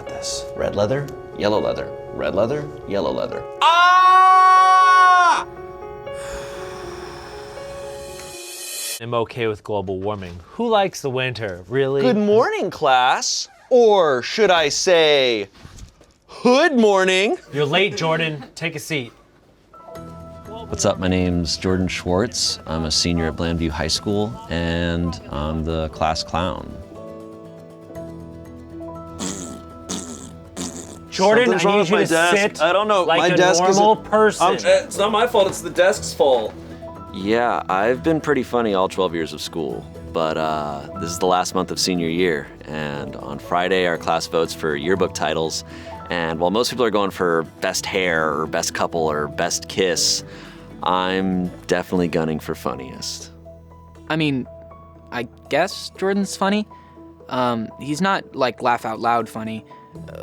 got this. Red leather, yellow leather. Red leather, yellow leather. Ah! I'm okay with global warming. Who likes the winter, really? Good morning, class. Or should I say, hood morning. You're late, Jordan. Take a seat. What's up, my name's Jordan Schwartz. I'm a senior at Blandview High School, and I'm the class clown. Jordan, Something's I wrong need with you my to desk. sit I don't know. like My a desk is normal person. It's not my fault, it's the desk's fault. Yeah, I've been pretty funny all 12 years of school, but this is the last month of senior year, and on Friday our class votes for yearbook titles, and while most people are going for best hair or best couple or best kiss, I'm definitely gunning for funniest. I mean, I guess Jordan's funny. He's not like laugh out loud funny.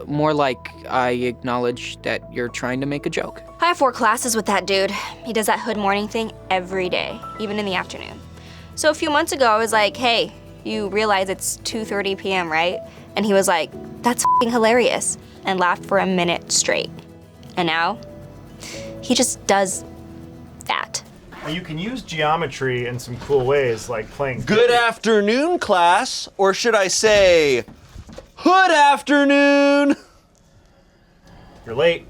More like I acknowledge that you're trying to make a joke. I have 4 classes with that dude. He does that hood morning thing every day, even in the afternoon. So a few months ago, I was like, hey, you realize it's 2:30 p.m., right? And he was like, that's f***ing hilarious, and laughed for a minute straight. And now, he just does that. You can use geometry in some cool ways, like playing. Good afternoon, class, or should I say, hood afternoon. You're late.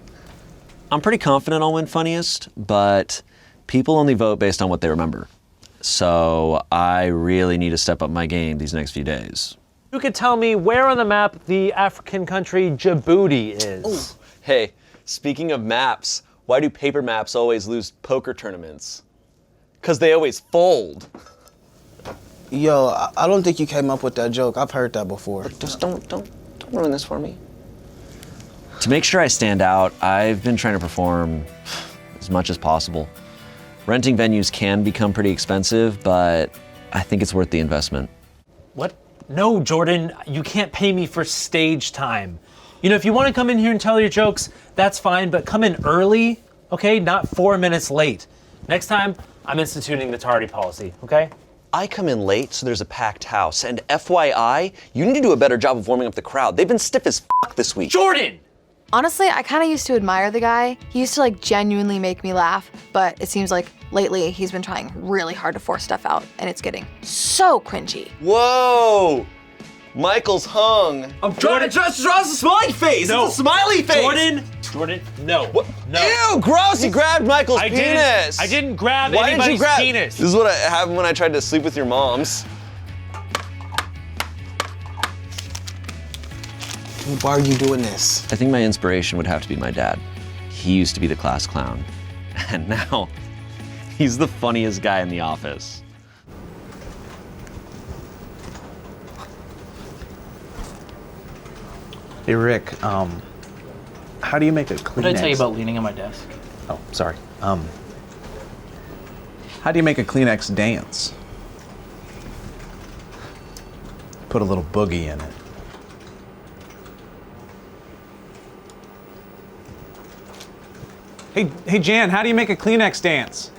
I'm pretty confident I'll win funniest, but people only vote based on what they remember. So I really need to step up my game these next few days. You could tell me where on the map the African country Djibouti is. Ooh. Hey, speaking of maps, why do paper maps always lose poker tournaments? 'Cause they always fold. Yo, I don't think you came up with that joke. I've heard that before. Just don't ruin this for me. To make sure I stand out, I've been trying to perform as much as possible. Renting venues can become pretty expensive, but I think it's worth the investment. What? No, Jordan, you can't pay me for stage time. You know, if you want to come in here and tell your jokes, that's fine, but come in early, okay? Not 4 minutes late. Next time, I'm instituting the tardy policy, okay? I come in late, so there's a packed house. And FYI, you need to do a better job of warming up the crowd. They've been stiff as f*** this week. Jordan! Honestly, I kind of used to admire the guy. He used to like genuinely make me laugh, but it seems like lately he's been trying really hard to force stuff out, and it's getting so cringy. Whoa! Michael's hung. I'm trying to draw a smiley face. No. It's a smiley face. Jordan, no. What? No. Ew, gross, you grabbed Michael's penis. I didn't grab Why didn't you anybody's grab? penis. This is what happened when I tried to sleep with your moms. Why are you doing this? I think my inspiration would have to be my dad. He used to be the class clown. And now, he's the funniest guy in the office. Hey, Rick, how do you make a Kleenex? What did I tell you about leaning on my desk? Oh, sorry. How do you make a Kleenex dance? Put a little boogie in it. Hey, Jan, how do you make a Kleenex dance?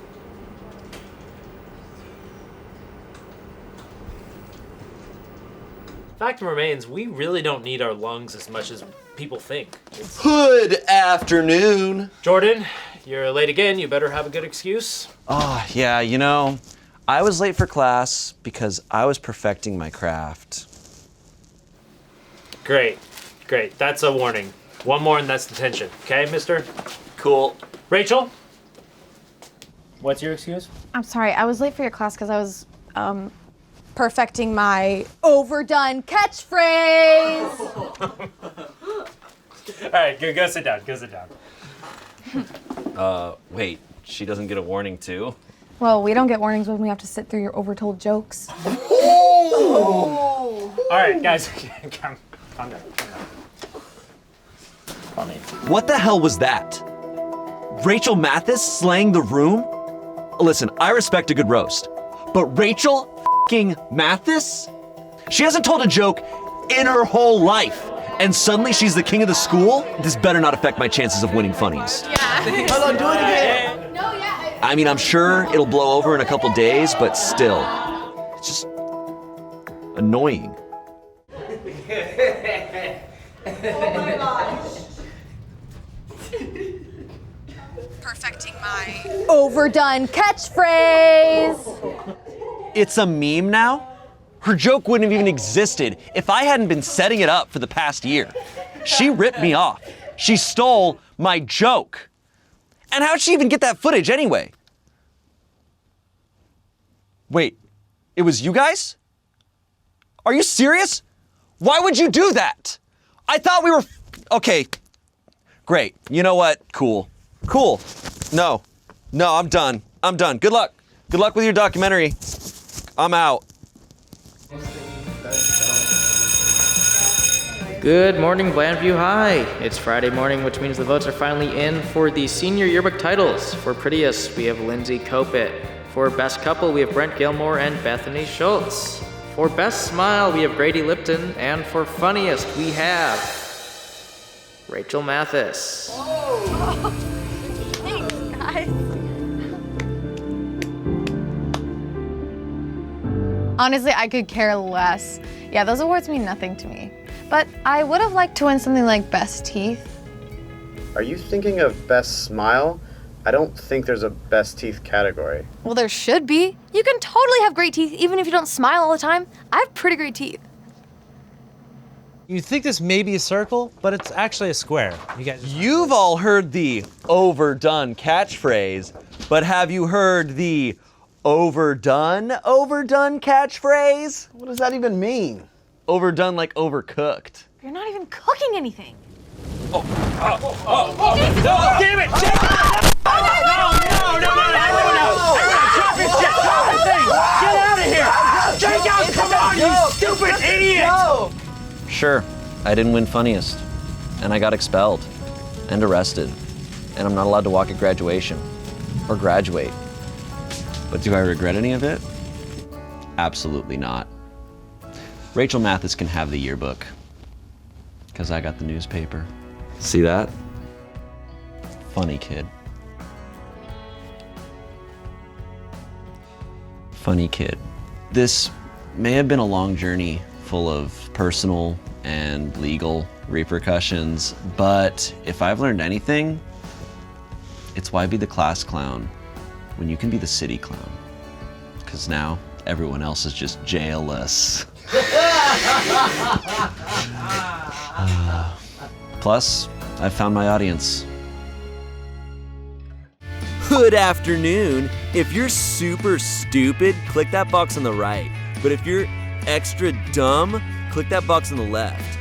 Fact remains, we really don't need our lungs as much as people think. Hood afternoon. Jordan, you're late again. You better have a good excuse. Oh, yeah, you know, I was late for class because I was perfecting my craft. Great. That's a warning. One more and that's detention. Okay, mister? Cool. Rachel? What's your excuse? I'm sorry, I was late for your class because I was perfecting my overdone catchphrase. All right, go sit down. Wait, she doesn't get a warning too? Well, we don't get warnings when we have to sit through your overtold jokes. All right, guys, calm down. Funny. What the hell was that? Rachel Mathis slaying the room? Listen, I respect a good roast, but Rachel f***ing Mathis? She hasn't told a joke in her whole life, and suddenly she's the king of the school? This better not affect my chances of winning funnies. Hold on, do it again. I mean, I'm sure it'll blow over in a couple days, but still, it's just annoying. Perfecting my overdone catchphrase. It's a meme now? Her joke wouldn't have even existed if I hadn't been setting it up for the past year. She ripped me off. She stole my joke. And how'd she even get that footage anyway? Wait, it was you guys? Are you serious? Why would you do that? I thought we were, okay, great. You know what? Cool. No, I'm done. Good luck. Good luck with your documentary. I'm out. Good morning, Blandview High. It's Friday morning, which means the votes are finally in for the senior yearbook titles. For prettiest, we have Lindsay Kopit. For best couple, we have Brent Gilmore and Bethany Schultz. For best smile, we have Grady Lipton. And for funniest, we have Rachel Mathis. Thanks, guys. Honestly, I could care less. Yeah, those awards mean nothing to me. But I would have liked to win something like Best Teeth. Are you thinking of Best Smile? I don't think there's a Best Teeth category. Well, there should be. You can totally have great teeth even if you don't smile all the time. I have pretty great teeth. You'd think this may be a circle, but it's actually a square. You've all heard the overdone catchphrase, but have you heard the overdone catchphrase? What does that even mean? Overdone like overcooked. You're not even cooking anything. Damn it! No! Drop your shit! Drop the thing! Get out of here! Jenkins, come on, you stupid idiot! Sure, I didn't win funniest, and I got expelled and arrested, and I'm not allowed to walk at graduation or graduate. But do I regret any of it? Absolutely not. Rachel Mathis can have the yearbook, because I got the newspaper. See that? Funny kid. Funny kid. This may have been a long journey full of personal and legal repercussions, but if I've learned anything, it's why be the class clown when you can be the city clown. Because now everyone else is just jailless. Plus, I've found my audience. Good afternoon. If you're super stupid, click that box on the right. But if you're extra dumb, click that box on the left.